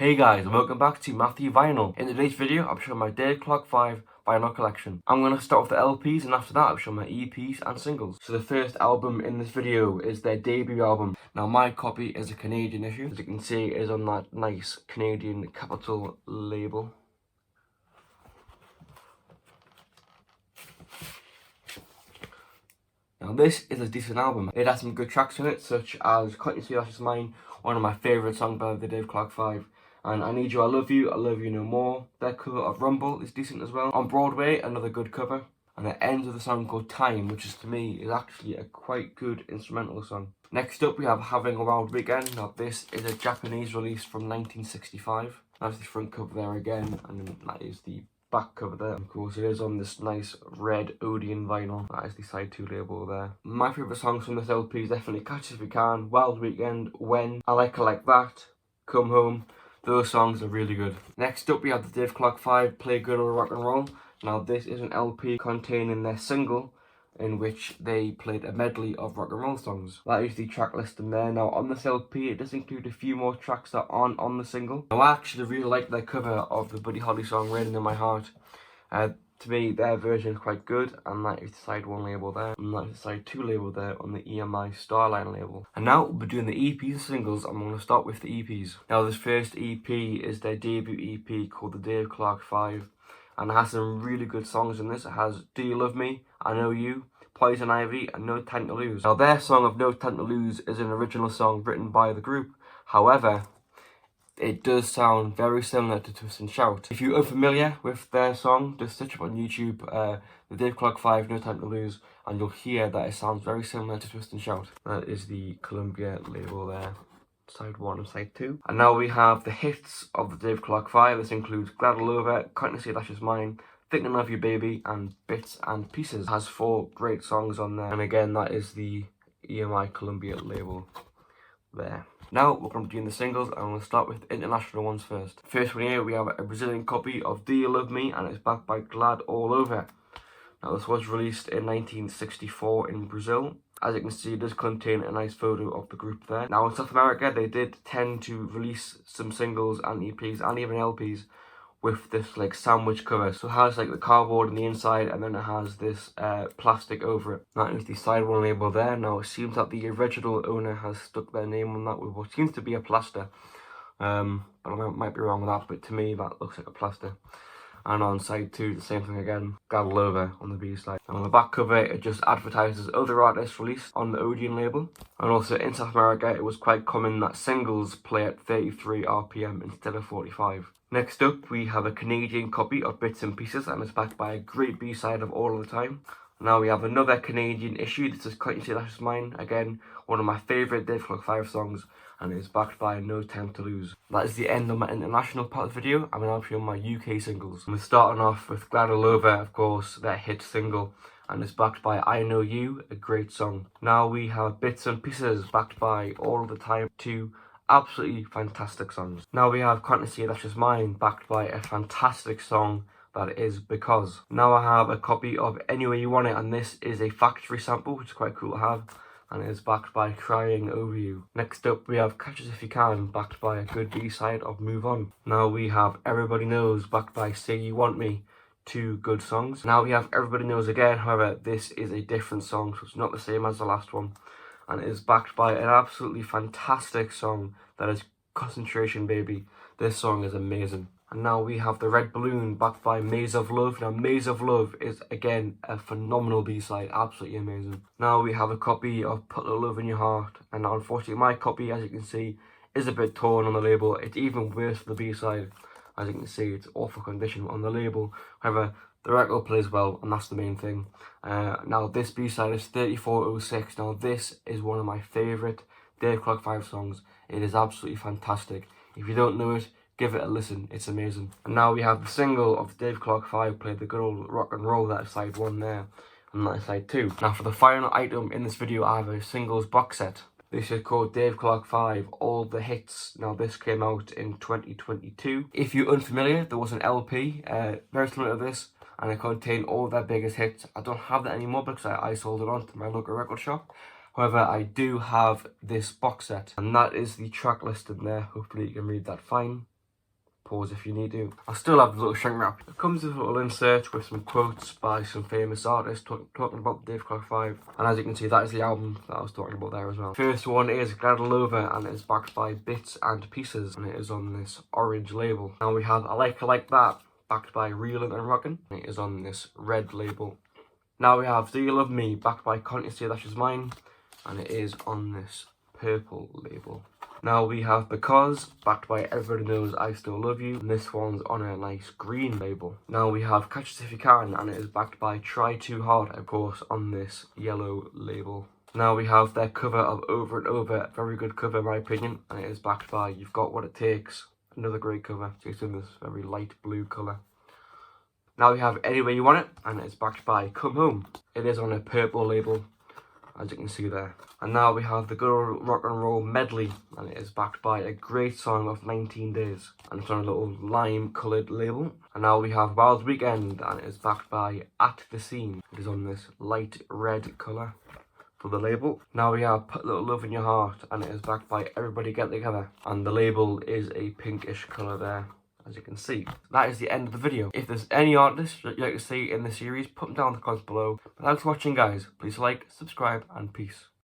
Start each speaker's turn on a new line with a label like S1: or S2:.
S1: Hey guys, and welcome back to Matthew Vinyl. In today's video, I'll be showing my Dave Clark 5 vinyl collection. I'm going to start with the LPs, and after that I'll show my EPs and singles. So the first album in this video is their debut album. Now my copy is a Canadian issue. As you can see, it is on that nice Canadian capital label. Now this is a decent album. It has some good tracks in it, such as Can't You See That's Just Mine, one of my favourite songs by the Dave Clark 5. And I Need You, I Love You No More. Their cover of Rumble is decent as well. On Broadway, another good cover. And it ends with a song called Time, which is to me is actually a quite good instrumental song. Next up we have Having a Wild Weekend. Now this is a Japanese release from 1965. That's the front cover there again, and then that is the back cover there. Of course it is on this nice red Odeon vinyl. That is the side 2 label there. My favourite songs from this LP is definitely Catch Us If You Can, Wild Weekend, When, I Like Her Like That, Come Home. Those songs are really good. Next up we have the Dave Clark 5 Play Good Old Rock and Roll. Now this is an LP containing their single, in which they played a medley of rock and roll songs. That is the track list in there. Now on this LP it does include a few more tracks that aren't on the single. Now I actually really like their cover of the Buddy Holly song Raining in My Heart. To me their version is quite good, and that is the side 1 label there, and that is the side 2 label there on the EMI Starline label. And now we'll be doing the EPs and singles. I'm going to start with the EPs. Now this first EP is their debut EP called the Dave Clark 5, and it has some really good songs in this. It has Do You Love Me, I Know You, Poison Ivy, and No Time to Lose. Now their song of No Time to Lose is an original song written by the group. However, it does sound very similar to Twist and Shout. If you're unfamiliar with their song, just search up on YouTube the Dave Clark 5 No Time to Lose, and you'll hear that it sounds very similar to Twist and Shout. That is the Columbia label there, side 1 and side 2. And now we have the hits of the Dave Clark 5. This includes Glad All Over, Can't You See That's Just Mine, Thinking of You Baby, and Bits and Pieces. It has 4 great songs on there, and again that is the EMI Columbia label there. Now we're going to be doing the singles, and I'm going to start with international ones first. First one here we have a Brazilian copy of Do You Love Me, and it's backed by Glad All Over. Now this was released in 1964 in Brazil. As you can see, it does contain a nice photo of the group there. Now in South America they did tend to release some singles and EPs and even LPs with this like sandwich cover. So it has like the cardboard on the inside, and then it has this plastic over it. That is the side 1 label there. Now it seems that the original owner has stuck their name on that with what seems to be a plaster. But I might be wrong with that, but to me that looks like a plaster. And on side 2, the same thing again, Glad All Over on the B side. And on the back cover, it just advertises other artists released on the Odeon label. And also in South America, it was quite common that singles play at 33 RPM instead of 45. Next up, we have a Canadian copy of Bits and Pieces, and it's backed by a great B-side of All of the Time. Now we have another Canadian issue. This is Can't You See That's Just Mine. Again, one of my favourite Dave Clark 5 songs, and it is backed by No Time to Lose. That is the end of my international part of the video. I'm now showing my UK singles. I'm starting off with Glad All Over, of course, their hit single, and it's backed by I Know You, a great song. Now we have Bits and Pieces, backed by All of the Time, 2 absolutely fantastic songs. Now we have Can't You See That's Just Mine, backed by a fantastic song that is Because. Now I have a copy of Anywhere You Want It, and this is a factory sample, which is quite cool to have, and it is backed by Crying Over You. Next up we have Catch Us If You Can, backed by a good B-side of Move On. Now we have Everybody Knows, backed by Say You Want Me, 2 good songs. Now we have Everybody Knows again, however this is a different song, so it's not the same as the last one, and it is backed by an absolutely fantastic song that is Concentration Baby. This song is amazing. And now we have The Red Balloon, backed by Maze of Love. Now Maze of Love is again a phenomenal B-side, absolutely amazing. Now we have a copy of Put the Love in Your Heart, and now unfortunately my copy, as you can see, is a bit torn on the label. It's even worse for the B-side. As you can see, it's awful condition on the label. However, the record plays well, and that's the main thing. Now this B-side is 3406. Now this is one of my favourite Dave Clark 5 songs. It is absolutely fantastic. If you don't know it, give it a listen, it's amazing. And now we have the single of Dave Clark 5, Play the Good Old Rock and Roll. That is side 1 there, and that is side 2. Now for the final item in this video, I have a singles box set. This is called Dave Clark 5, All the Hits. Now this came out in 2022. If you're unfamiliar, there was an LP, very similar to this, and it contained all their biggest hits. I don't have that anymore because I sold it on to my local record shop. However, I do have this box set, and that is the track list in there. Hopefully you can read that fine. Pause if you need to. I still have the little shrink wrap. It comes with a little insert with some quotes by some famous artists talking about the Dave Clark 5. And as you can see, that is the album that I was talking about there as well. First one is Glad All Over, and it is backed by Bits and Pieces, and it is on this orange label. Now we have I Like That, backed by Reelin' and Rockin', and it is on this red label. Now we have Do You Love Me, backed by Can't You See That She's Mine, and it is on this purple label. Now we have Because, backed by Everybody Knows I Still Love You, and this one's on a nice green label. Now we have Catch Us If You Can, and it is backed by Try Too Hard, of course, on this yellow label. Now we have their cover of Over and Over, very good cover in my opinion, and it is backed by You've Got What It Takes, another great cover, it's in this very light blue colour. Now we have Any Way You Want It, and it's backed by Come Home. It is on a purple label, as you can see there. And now we have the Good Old Rock and Roll Medley, and it is backed by a great song of 19 Days, and it's on a little lime coloured label. And now we have Wild Weekend, and it is backed by At The Scene. It is on this light red colour for the label. Now we have Put a Little Love in Your Heart, and it is backed by Everybody Get Together, and the label is a pinkish colour there, as you can see. That is the end of the video. If there's any artists that you'd like to see in the series, put them down in the comments below. But thanks for watching, guys. Please like, subscribe, and peace.